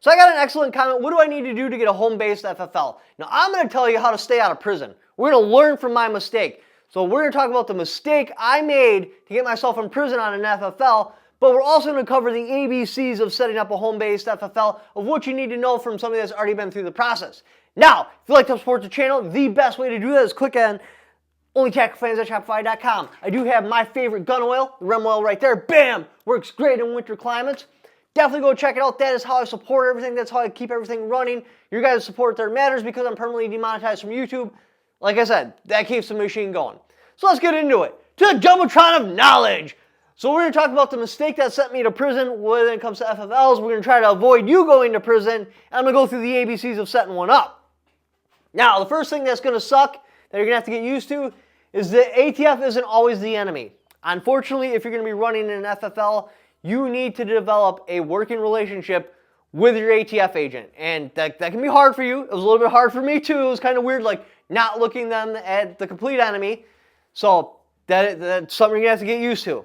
So I got an excellent comment. What do I need to do to get a home-based FFL? Now I'm going to tell you how to stay out of prison. We're going to learn from my mistake. So we're going to talk about the mistake I made to get myself in prison on an FFL, but we're also going to cover the ABCs of setting up a home-based FFL, of what you need to know from somebody that's already been through the process. Now, if you'd like to support the channel, the best way to do that is click on OnlyTacticalFans@Shopify.com. I do have my favorite gun oil, the Rem oil right there. Bam! Works great in winter climates. Definitely go check it out. That is how I support everything. That's how I keep everything running. Your guys' support there matters because I'm permanently demonetized from YouTube. Like I said, that keeps the machine going. So let's get into it. To the Jumbotron of knowledge. So we're going to talk about the mistake that sent me to prison when it comes to FFLs. We're going to try to avoid you going to prison. And I'm going to go through the ABCs of setting one up. Now, the first thing that's going to suck that you're going to have to get used to is that ATF isn't always the enemy. Unfortunately, if you're going to be running an FFL, you need to develop a working relationship with your ATF agent. And that can be hard for you. It was a little bit hard for me too. It was kind of weird, like not looking them at the complete enemy. So that's something you're going to have to get used to.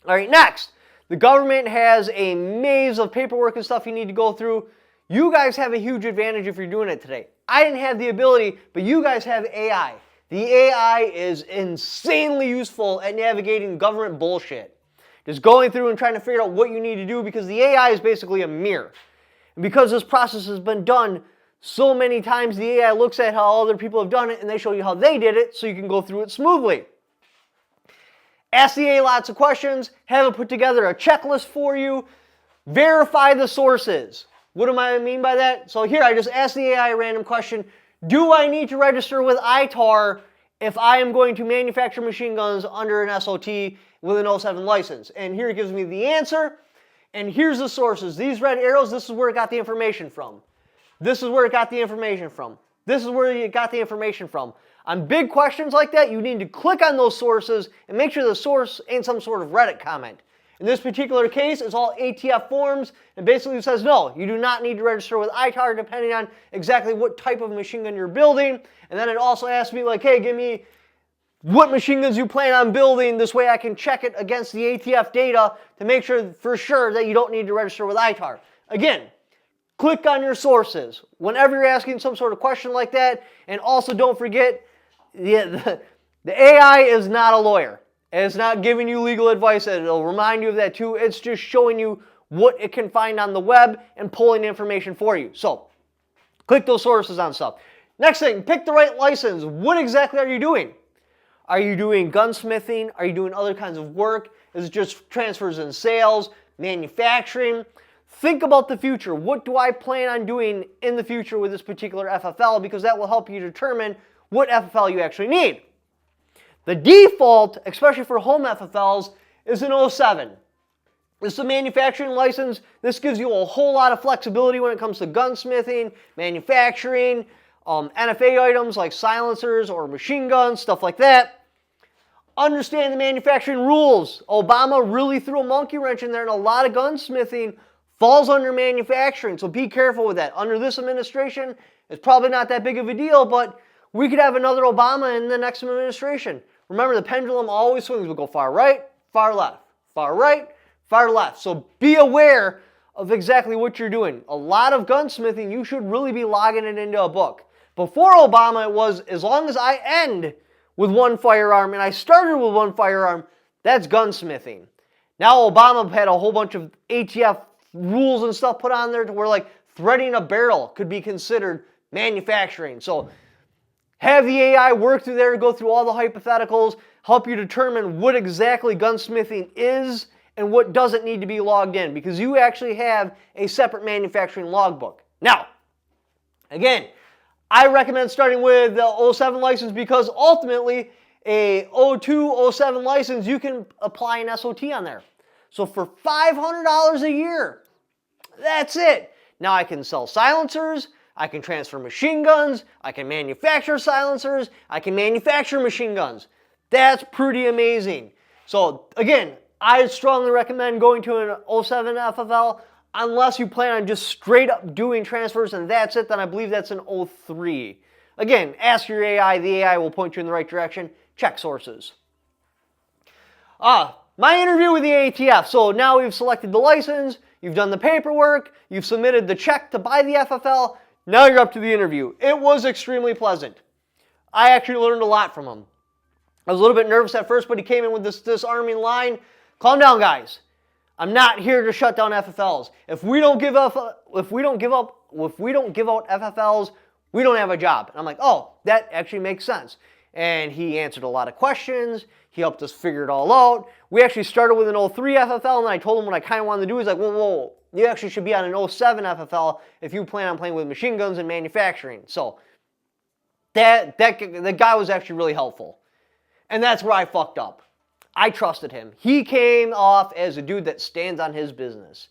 All right, next. The government has a maze of paperwork and stuff you need to go through. You guys have a huge advantage if you're doing it today. I didn't have the ability, but you guys have AI. The AI is insanely useful at navigating government bullshit. Just going through and trying to figure out what you need to do, because the AI is basically a mirror. And because this process has been done so many times, the AI looks at how other people have done it and they show you how they did it so you can go through it smoothly. Ask the AI lots of questions, have it put together a checklist for you, verify the sources. What do I mean by that? So here I just asked the AI a random question. Do I need to register with ITAR if I am going to manufacture machine guns under an SOT with an 07 license? And here it gives me the answer. And here's the sources. These red arrows, this is where it got the information from. This is where it got the information from. This is where it got the information from. On big questions like that, you need to click on those sources and make sure the source ain't some sort of Reddit comment. In this particular case, it's all ATF forms, and basically says, no, you do not need to register with ITAR depending on exactly what type of machine gun you're building. And then it also asks me, like, hey, give me what machine guns you plan on building. This way I can check it against the ATF data to make sure for sure that you don't need to register with ITAR. Again, click on your sources whenever you're asking some sort of question like that. And also don't forget, the AI is not a lawyer. And it's not giving you legal advice. It'll remind you of that too. It's just showing you what it can find on the web and pulling information for you. So, click those sources on stuff. Next thing, pick the right license. What exactly are you doing? Are you doing gunsmithing? Are you doing other kinds of work? Is it just transfers and sales, manufacturing? Think about the future. What do I plan on doing in the future with this particular FFL? Because that will help you determine what FFL you actually need. The default, especially for home FFLs, is an 07. This is a manufacturing license. This gives you a whole lot of flexibility when it comes to gunsmithing, manufacturing, NFA items like silencers or machine guns, stuff like that. Understand the manufacturing rules. Obama really threw a monkey wrench in there, and a lot of gunsmithing falls under manufacturing, so be careful with that. Under this administration, it's probably not that big of a deal, but we could have another Obama in the next administration. Remember, the pendulum always swings. We'll go far right, far left, far right, far left. So be aware of exactly what you're doing. A lot of gunsmithing, you should really be logging it into a book. Before Obama, it was as long as I end with one firearm and I started with one firearm, that's gunsmithing. Now Obama had a whole bunch of ATF rules and stuff put on there to where like threading a barrel could be considered manufacturing. So have the AI work through there, go through all the hypotheticals, help you determine what exactly gunsmithing is and what doesn't need to be logged in, because you actually have a separate manufacturing logbook. Now, again, I recommend starting with the 07 license because ultimately a 02, 07 license, you can apply an SOT on there. So for $500 a year, that's it. Now I can sell silencers, I can transfer machine guns, I can manufacture silencers, I can manufacture machine guns. That's pretty amazing. So again, I strongly recommend going to an 07 FFL unless you plan on just straight up doing transfers and that's it, then I believe that's an 03. Again, ask your AI, the AI will point you in the right direction. Check sources. My interview with the ATF. So now we've selected the license, you've done the paperwork, you've submitted the check to buy the FFL, now you're up to the interview. It was extremely pleasant. I actually learned a lot from him. I was a little bit nervous at first, but he came in with this disarming line. Calm down, guys. I'm not here to shut down FFLs. If we don't give out FFLs, we don't have a job. And I'm like, oh, that actually makes sense. And he answered a lot of questions. He helped us figure it all out. We actually started with an 03 FFL, and then I told him what I kind of wanted to do. He's like, whoa, you actually should be on an 07 FFL if you plan on playing with machine guns and manufacturing. So the guy was actually really helpful. And that's where I fucked up. I trusted him. He came off as a dude that stands on his business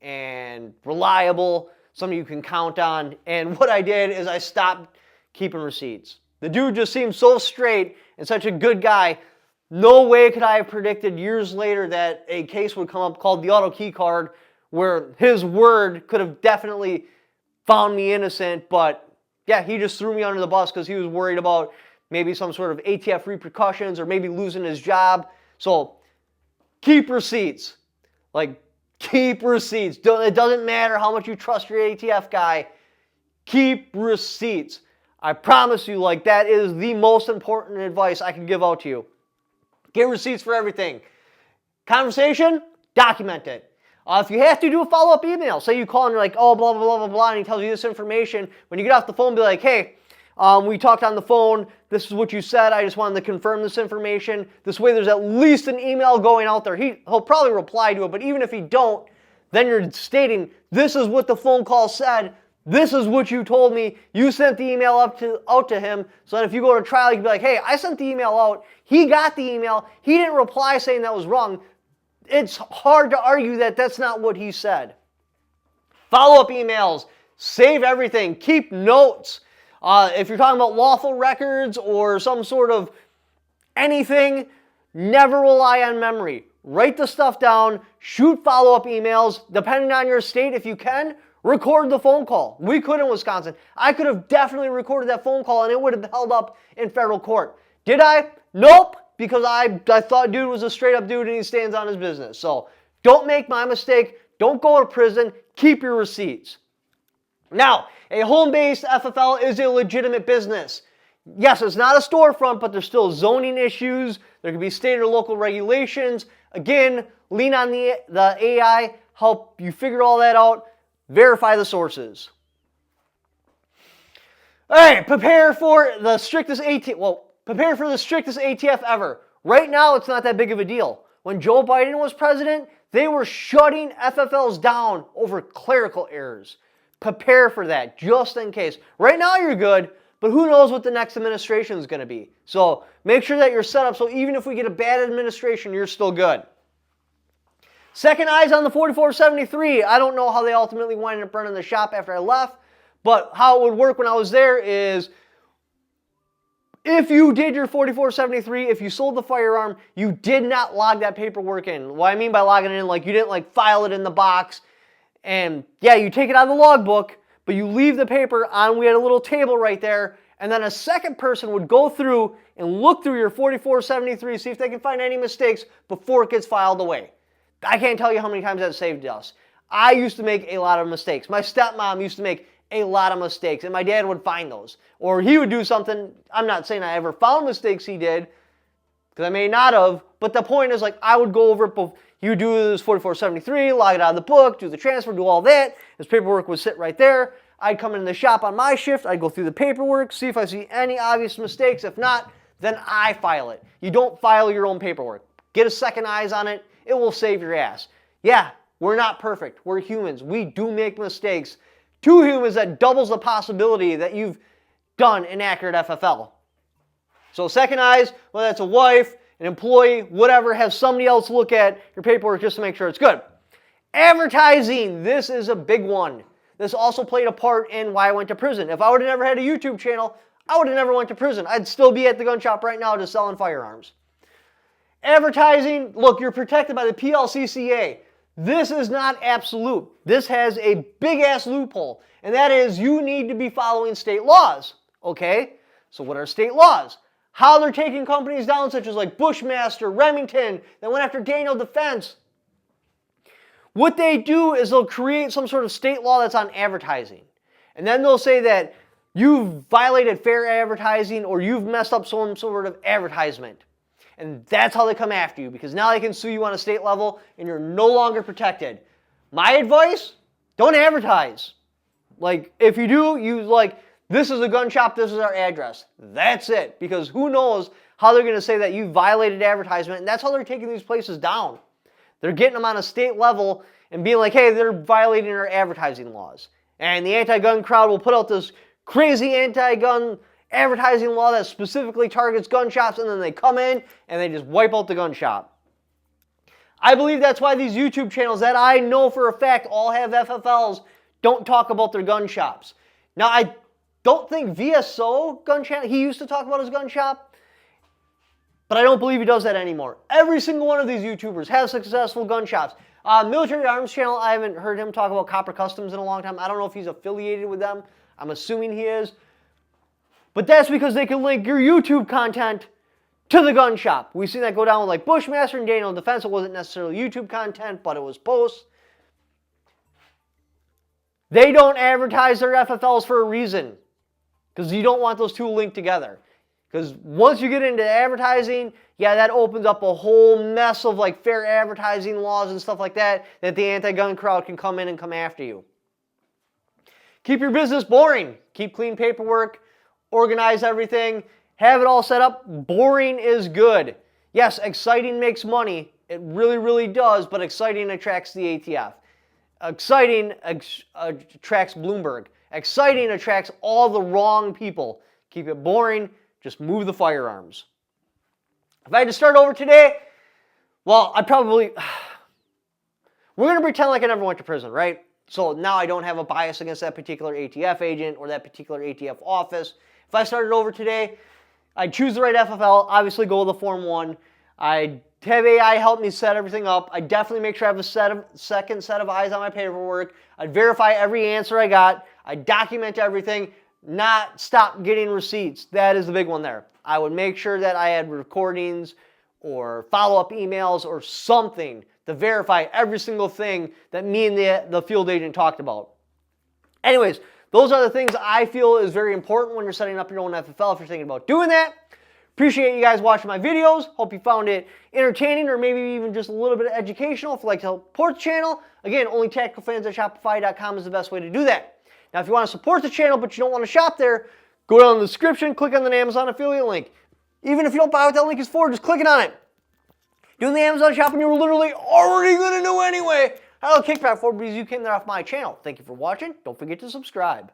and reliable, somebody you can count on. And what I did is I stopped keeping receipts. The dude just seemed so straight and such a good guy. No way could I have predicted years later that a case would come up called the auto key card where his word could have definitely found me innocent. But yeah, he just threw me under the bus because he was worried about maybe some sort of ATF repercussions or maybe losing his job. So keep receipts. Like, keep receipts. It doesn't matter how much you trust your ATF guy. Keep receipts. I promise you, like, that is the most important advice I can give out to you. Get receipts for everything. Conversation, document it. If you have to, do a follow-up email. Say you call and you're like, oh, blah, blah, blah, blah, blah, and he tells you this information. When you get off the phone, be like, hey, we talked on the phone. This is what you said. I just wanted to confirm this information. This way there's at least an email going out there. He'll probably reply to it, but even if he don't, then you're stating, this is what the phone call said. This is what you told me. You sent the email out to him. So that if you go to trial, you can be like, hey, I sent the email out. He got the email. He didn't reply saying that was wrong. It's hard to argue that that's not what he said. Follow-up emails. Save everything. Keep notes. If you're talking about lawful records or some sort of anything, never rely on memory. Write the stuff down. Shoot follow-up emails. Depending on your state, if you can, record the phone call. We could in Wisconsin. I could have definitely recorded that phone call and it would have held up in federal court. Did I? Nope. Because I thought dude was a straight up dude and he stands on his business. So don't make my mistake. Don't go to prison. Keep your receipts. Now, a home-based FFL is a legitimate business. Yes, it's not a storefront, but there's still zoning issues. There can be state or local regulations. Again, lean on the AI, help you figure all that out. Verify the sources. All right, prepare for the strictest ATF ever. Right now, it's not that big of a deal. When Joe Biden was president, they were shutting FFLs down over clerical errors. Prepare for that, just in case. Right now, you're good, but who knows what the next administration is going to be. So make sure that you're set up so even if we get a bad administration, you're still good. Second eyes on the 4473. I don't know how they ultimately winded up running the shop after I left, but how it would work when I was there is if you did your 4473, if you sold the firearm, you did not log that paperwork in. What I mean by logging it in, like you didn't file it in the box. And yeah, you take it out of the logbook, but you leave the paper on, we had a little table right there, and then a second person would go through and look through your 4473, see if they can find any mistakes before it gets filed away. I can't tell you how many times that saved us. I used to make a lot of mistakes. My stepmom used to make a lot of mistakes, and my dad would find those. Or he would do something, I'm not saying I ever found mistakes he did, because I may not have, but the point is I would go over it. He would do this 4473, log it out of the book, do the transfer, do all that. His paperwork would sit right there. I'd come into the shop on my shift. I'd go through the paperwork, see if I see any obvious mistakes. If not, then I file it. You don't file your own paperwork. Get a second eyes on it. It will save your ass. Yeah, we're not perfect. We're humans. We do make mistakes. Two humans, that doubles the possibility that you've done an accurate FFL. So second eyes, whether that's a wife, an employee, whatever, have somebody else look at your paperwork just to make sure it's good. Advertising, this is a big one. This also played a part in why I went to prison. If I would have never had a YouTube channel, I would have never went to prison. I'd still be at the gun shop right now just selling firearms. Advertising, look, you're protected by the PLCCA. This is not absolute. This has a big-ass loophole, and that is you need to be following state laws, okay? So what are state laws? How they're taking companies down, such as Bushmaster, Remington, that went after Daniel Defense. What they do is they'll create some sort of state law that's on advertising. And then they'll say that you've violated fair advertising or you've messed up some sort of advertisement. And that's how they come after you, because now they can sue you on a state level and you're no longer protected. My advice, don't advertise. Like, if you do, this is a gun shop, this is our address. That's it, because who knows how they're going to say that you violated advertisement, and that's how they're taking these places down. They're getting them on a state level and being like, hey, they're violating our advertising laws. And the anti-gun crowd will put out this crazy anti-gun advertising law that specifically targets gun shops, and then they come in and they just wipe out the gun shop. I believe that's why these YouTube channels that I know for a fact all have FFLs don't talk about their gun shops. Now, I don't think VSO gun channel, he used to talk about his gun shop, but I don't believe he does that anymore. Every single one of these YouTubers has successful gun shops. Military Arms channel, I haven't heard him talk about Copper Customs in a long time. I don't know if he's affiliated with them. I'm assuming he is. But that's because they can link your YouTube content to the gun shop. We've seen that go down with like Bushmaster and Daniel Defense. It wasn't necessarily YouTube content, but it was posts. They don't advertise their FFLs for a reason, because you don't want those two linked together. Because once you get into advertising, yeah, that opens up a whole mess of like fair advertising laws and stuff like that the anti-gun crowd can come in and come after you. Keep your business boring. Keep clean paperwork. Organize everything. Have it all set up. Boring is good. Yes, exciting makes money. It really, really does, but exciting attracts the ATF. Exciting attracts Bloomberg. Exciting attracts all the wrong people. Keep it boring. Just move the firearms. If I had to start over today, well, we're going to pretend like I never went to prison, right? So now I don't have a bias against that particular ATF agent or that particular ATF office. If I started over today, I'd choose the right FFL, obviously go with the Form 1. I'd have AI help me set everything up. I'd definitely make sure I have a second set of eyes on my paperwork. I'd verify every answer I got. I'd document everything, not stop getting receipts. That is the big one there. I would make sure that I had recordings or follow-up emails or something to verify every single thing that me and the field agent talked about. Anyways, those are the things I feel is very important when you're setting up your own FFL if you're thinking about doing that. Appreciate you guys watching my videos. Hope you found it entertaining or maybe even just a little bit educational. If you'd like to help support the channel, again, only tacticalfans at Shopify.com is the best way to do that. Now, if you want to support the channel but you don't want to shop there, go down in the description, click on the Amazon affiliate link. Even if you don't buy what that link is for, just click it on it. Doing the Amazon shopping you were literally already going to do anyway. I have a kickback for because you came there off my channel. Thank you for watching. Don't forget to subscribe.